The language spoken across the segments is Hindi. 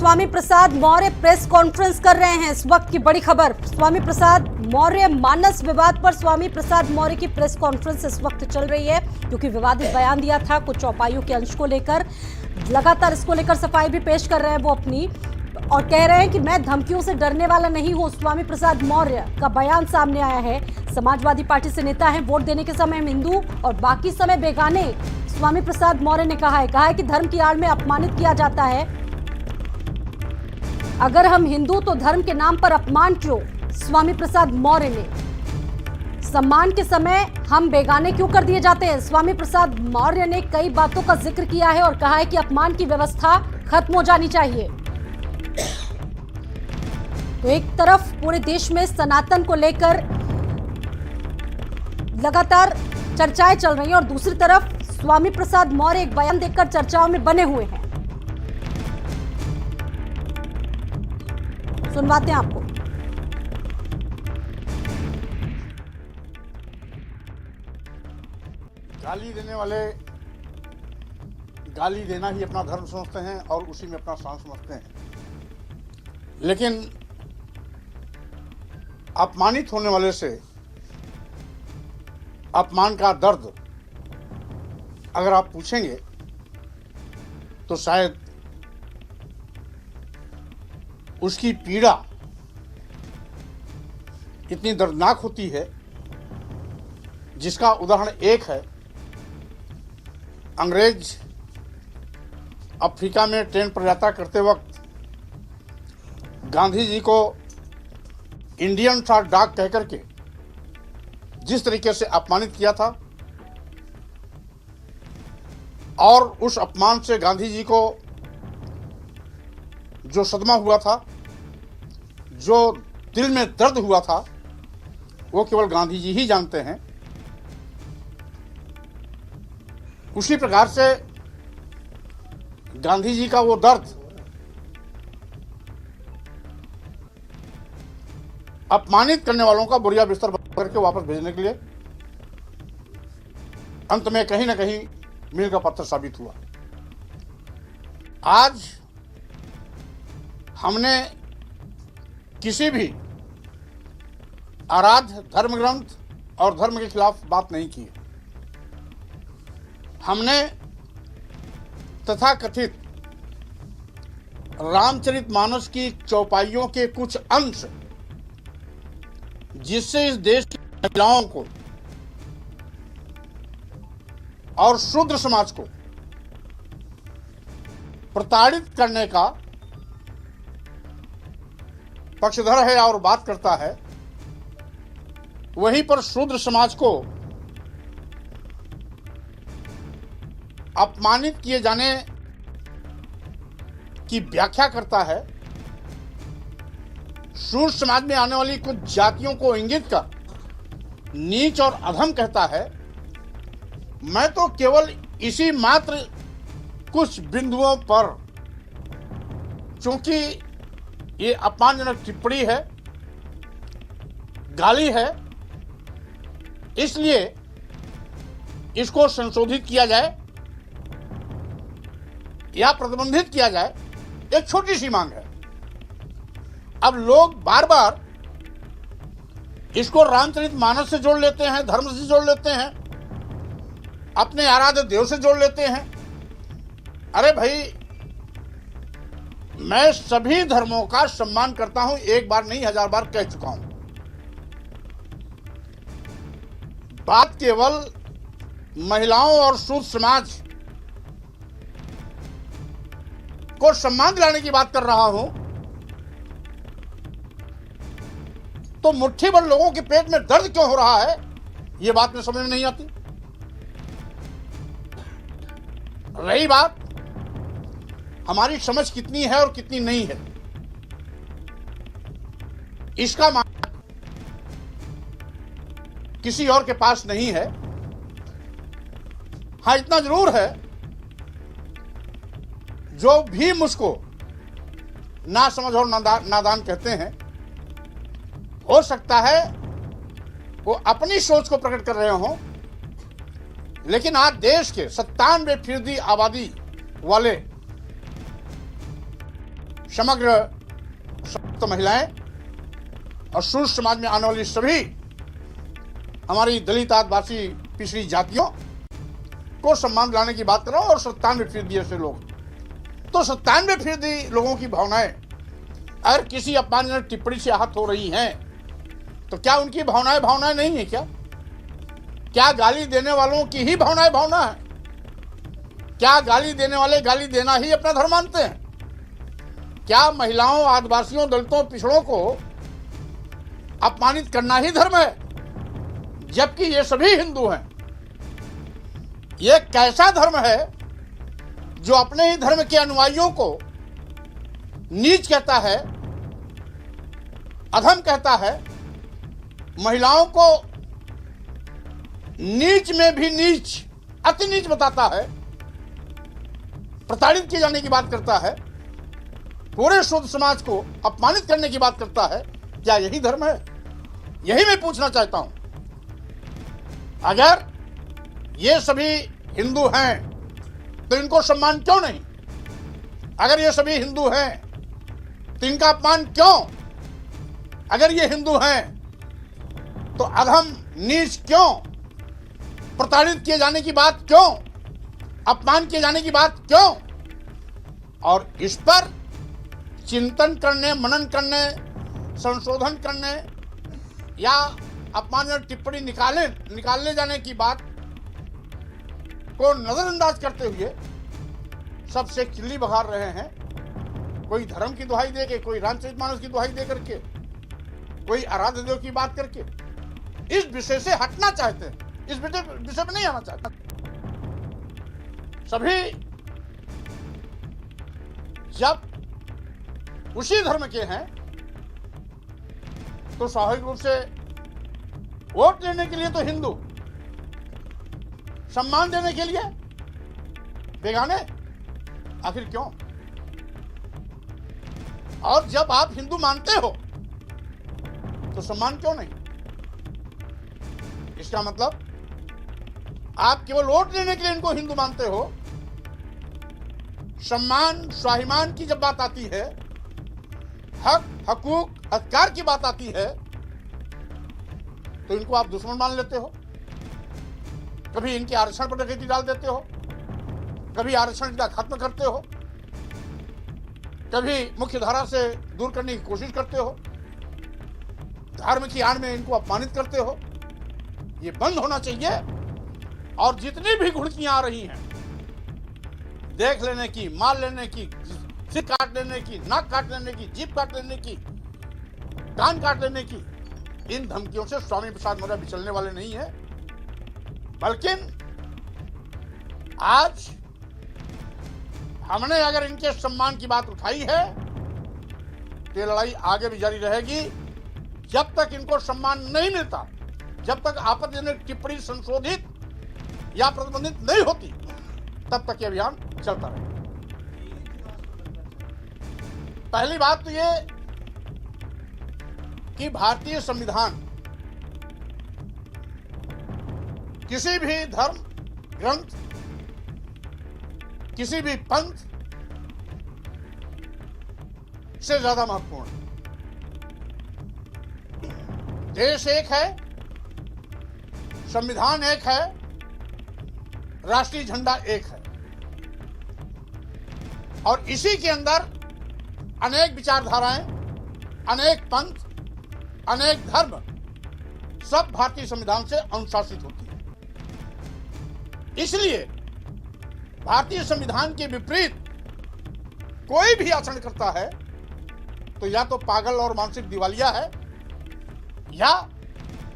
स्वामी प्रसाद मौर्य प्रेस कॉन्फ्रेंस कर रहे हैं। इस वक्त की बड़ी खबर, स्वामी प्रसाद मौर्य मानस विवाद पर स्वामी प्रसाद मौर्य की प्रेस कॉन्फ्रेंस इस वक्त चल रही है, क्योंकि विवादित बयान दिया था कुछ चौपाइयों के अंश को लेकर। लगातार इसको लेकर सफाई भी पेश कर रहे हैं वो अपनी, और कह रहे हैं कि मैं धमकियों से डरने वाला नहीं हूं। स्वामी प्रसाद मौर्य का बयान सामने आया है। समाजवादी पार्टी से नेता हैं, वोट देने के समय हम हिंदू और बाकी समय बेगाने, स्वामी प्रसाद मौर्य ने कहा है कि धर्म की आड़ में अपमानित किया जाता है। अगर हम हिंदू तो धर्म के नाम पर अपमान क्यों? स्वामी प्रसाद मौर्य ने सम्मान के समय हम बेगाने क्यों कर दिए जाते हैं? स्वामी प्रसाद मौर्य ने कई बातों का जिक्र किया है और कहा है कि अपमान की व्यवस्था खत्म हो जानी चाहिए। तो एक तरफ पूरे देश में सनातन को लेकर लगातार चर्चाएं चल रही हैं और दूसरी तरफ स्वामी प्रसाद मौर्य एक बयान देकर चर्चाओं में बने हुए हैं। सुनवाते हैं आपको। गाली देने वाले गाली देना ही अपना धर्म समझते हैं और उसी में अपना शान समझते हैं, लेकिन अपमानित होने वाले से अपमान का दर्द अगर आप पूछेंगे तो शायद उसकी पीड़ा इतनी दर्दनाक होती है, जिसका उदाहरण एक है। अंग्रेज अफ्रीका में ट्रेन पर यात्रा करते वक्त गांधी जी को इंडियन था डॉग कह करके जिस तरीके से अपमानित किया था, और उस अपमान से गांधी जी को जो सदमा हुआ था, जो दिल में दर्द हुआ था, वो केवल गांधी जी ही जानते हैं। उसी प्रकार से गांधी जी का वो दर्द अपमानित करने वालों का बोरिया बिस्तर करके वापस भेजने के लिए अंत में कहीं ना कहीं मील का पत्थर साबित हुआ। आज हमने किसी भी आराध्य धर्म ग्रंथ और धर्म के खिलाफ बात नहीं की। हमने तथाकथित रामचरितमानस की चौपाइयों के कुछ अंश, जिससे इस देश की महिलाओं को और शूद्र समाज को प्रताड़ित करने का पक्षधर है और बात करता है, वहीं पर शूद्र समाज को अपमानित किए जाने की व्याख्या करता है। शूद्र समाज में आने वाली कुछ जातियों को इंगित कर नीच और अधम कहता है। मैं तो केवल इसी मात्र कुछ बिंदुओं पर, चूंकि ये अपमानजनक टिप्पणी है, गाली है, इसलिए इसको संशोधित किया जाए या प्रतिबंधित किया जाए, एक छोटी सी मांग है। अब लोग बार बार इसको रामचरितमानस से जोड़ लेते हैं, धर्म से जोड़ लेते हैं, अपने आराध्य देव से जोड़ लेते हैं। अरे भाई, मैं सभी धर्मों का सम्मान करता हूं, एक बार नहीं 1000 बार कह चुका हूं। बात केवल महिलाओं और शूद्र समाज को सम्मान दिलाने की बात कर रहा हूं, तो मुट्ठी भर लोगों के पेट में दर्द क्यों हो रहा है, यह बात में समझ में नहीं आती। रही बात हमारी समझ कितनी है और कितनी नहीं है, इसका मान किसी और के पास नहीं है। हां, इतना जरूर है, जो भी मुझको ना समझ और नादान कहते हैं, हो सकता है वो अपनी सोच को प्रकट कर रहे हों, लेकिन आज देश के 97% आबादी वाले समग्र महिलाएं और शूद्र समाज में आने वाली सभी हमारी दलित आदिवासी पिछड़ी जातियों को सम्मान दिलाने की बात कर रहा हूं। और 97% ऐसे लोग, तो 97% लोगों की भावनाएं अगर किसी अपमानजनक टिप्पणी से आहत हो रही हैं तो क्या उनकी भावनाएं नहीं है? क्या गाली देने वालों की ही भावना है? क्या गाली देने वाले गाली देना ही अपना धर्म मानते हैं? क्या महिलाओं, आदिवासियों, दलितों, पिछड़ों को अपमानित करना ही धर्म है? जबकि ये सभी हिंदू हैं। ये कैसा धर्म है जो अपने ही धर्म के अनुयायियों को नीच कहता है, अधम कहता है, महिलाओं को नीच में भी नीच, अति नीच बताता है, प्रताड़ित किए जाने की बात करता है, पूरे शुद्ध समाज को अपमानित करने की बात करता है? क्या यही धर्म है? यही मैं पूछना चाहता हूं। अगर ये सभी हिंदू हैं तो इनको सम्मान क्यों नहीं? अगर ये सभी हिंदू हैं तो इनका अपमान क्यों? अगर ये हिंदू हैं तो अधम, नीच क्यों? प्रताड़ित किए जाने की बात क्यों? अपमान किए जाने की बात क्यों? और इस पर चिंतन करने, मनन करने, संशोधन करने या अपमानजनक टिप्पणी निकालने जाने की बात को नजरअंदाज करते हुए सब से चिल्ली बघार रहे हैं। कोई धर्म की दुहाई दे के, कोई रामचरितमानस की दुहाई दे करके, कोई आराध्य देव की बात करके इस विषय से हटना चाहते हैं, इस विषय में नहीं आना चाहते। सभी जब उसी धर्म के हैं तो स्वाभाविक रूप से वोट देने के लिए तो हिंदू, सम्मान देने के लिए बेगाने, आखिर क्यों? और जब आप हिंदू मानते हो तो सम्मान क्यों नहीं? इसका मतलब आप केवल वोट देने के लिए इनको हिंदू मानते हो। सम्मान, स्वाभिमान की जब बात आती है, हक, हकूक, अधिकार की बात आती है तो इनको आप दुश्मन मान लेते हो। कभी इनके आरक्षण पर डकैती डाल देते हो, कभी आरक्षण का खत्म करते हो, कभी मुख्य धारा से दूर करने की कोशिश करते हो, धर्म की आड़ में इनको अपमानित करते हो। ये बंद होना चाहिए। और जितनी भी घुड़कियां आ रही हैं, देख लेने की, मार लेने की, सिर काट लेने की, नाक काट लेने की, जीभ काट लेने की, कान काट लेने की, इन धमकियों से स्वामी प्रसाद मौर्य बिचलने वाले नहीं है। बल्कि आज हमने अगर इनके सम्मान की बात उठाई है तो ये लड़ाई आगे भी जारी रहेगी। जब तक इनको सम्मान नहीं मिलता, जब तक आपत्तिजनक टिप्पणी संशोधित या प्रतिबंधित नहीं होती, तब तक ये अभियान चलता रहेगा। पहली बात तो ये कि भारतीय संविधान किसी भी धर्म, ग्रंथ, किसी भी पंथ से ज्यादा महत्वपूर्ण है। देश एक है, संविधान एक है, राष्ट्रीय झंडा एक है और इसी के अंदर अनेक विचारधाराएं, अनेक पंथ, अनेक धर्म सब भारतीय संविधान से अनुशासित होती है। इसलिए भारतीय संविधान के विपरीत कोई भी आचरण करता है तो या तो पागल और मानसिक दिवालिया है या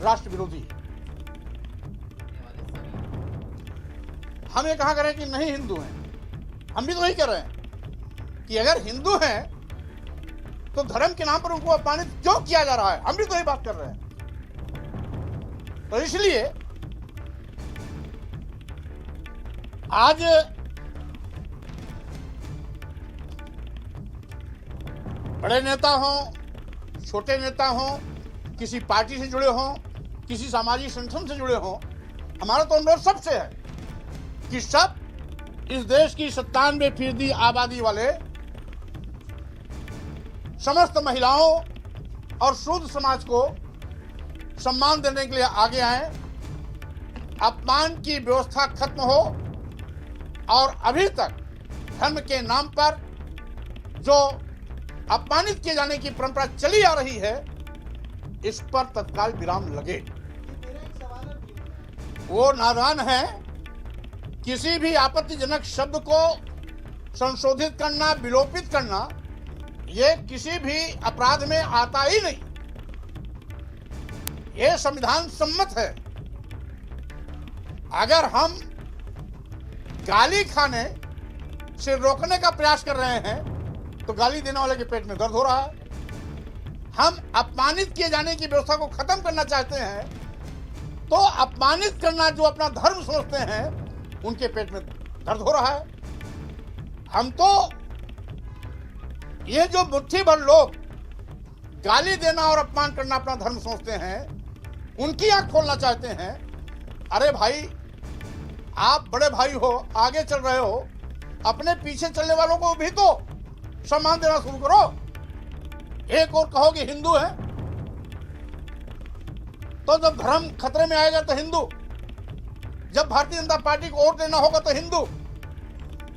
राष्ट्र विरोधी है। हम ये कहा करें कि नहीं हिंदू हैं, हम भी तो वही कह रहे हैं कि अगर हिंदू हैं तो धर्म के नाम पर उनको अपमानित क्यों किया जा रहा है, हम भी तो यही बात कर रहे हैं। तो इसलिए आज बड़े नेता हों, छोटे नेता हों, किसी पार्टी से जुड़े हों, किसी सामाजिक संगठन से जुड़े हों, हमारा तो अनुरोध सबसे है कि सब इस देश की 97% आबादी वाले समस्त महिलाओं और शूद्र समाज को सम्मान देने के लिए आगे आए, अपमान की व्यवस्था खत्म हो और अभी तक धर्म के नाम पर जो अपमानित किए जाने की परंपरा चली आ रही है, इस पर तत्काल विराम लगे। वो नादान है, किसी भी आपत्तिजनक शब्द को संशोधित करना, विलोपित करना, ये किसी भी अपराध में आता ही नहीं। ये संविधान सम्मत है। अगर हम गाली खाने से रोकने का प्रयास कर रहे हैं तो गाली देने वाले के पेट में दर्द हो रहा है। हम अपमानित किए जाने की व्यवस्था को खत्म करना चाहते हैं तो अपमानित करना जो अपना धर्म समझते हैं उनके पेट में दर्द हो रहा है। हम तो ये जो मुट्ठी भर लोग गाली देना और अपमान करना अपना धर्म समझते हैं, उनकी आंख खोलना चाहते हैं। अरे भाई, आप बड़े भाई हो, आगे चल रहे हो, अपने पीछे चलने वालों को भी तो सम्मान देना शुरू करो। एक और कहोगे हिंदू है, तो जब धर्म खतरे में आएगा तो हिंदू, जब भारतीय जनता पार्टी को वोट देना होगा तो हिंदू,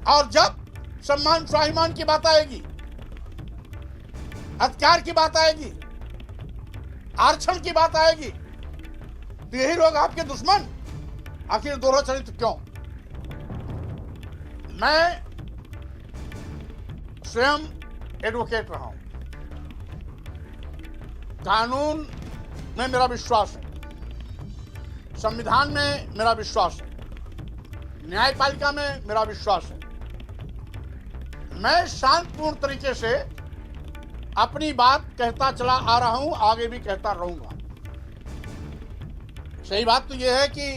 और जब सम्मान स्वाभिमान की बात आएगी, अधिकार की बात आएगी, आरक्षण की बात आएगी, तो यही लोग आपके दुश्मन। आखिर दोहरा चरित्र क्यों? मैं स्वयं एडवोकेट रहा हूं, कानून में मेरा विश्वास है, संविधान में मेरा विश्वास है, न्यायपालिका में मेरा विश्वास है। मैं शांतिपूर्ण तरीके से अपनी बात कहता चला आ रहा हूं, आगे भी कहता रहूंगा। सही बात तो यह है कि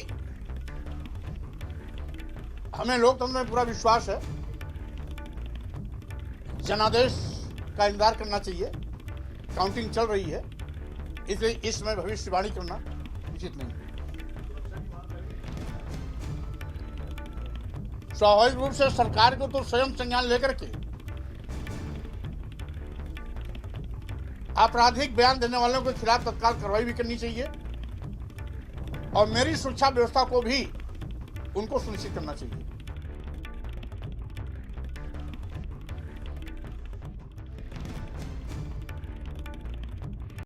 हमें लोकतंत्र में पूरा विश्वास है, जनादेश का इंतजार करना चाहिए। काउंटिंग चल रही है, इसलिए इसमें भविष्यवाणी करना उचित नहीं। स्वाभाविक रूप से सरकार को तो स्वयं संज्ञान लेकर के आपराधिक बयान देने वालों के खिलाफ तत्काल कार्रवाई भी करनी चाहिए और मेरी सुरक्षा व्यवस्था को भी उनको सुनिश्चित करना चाहिए।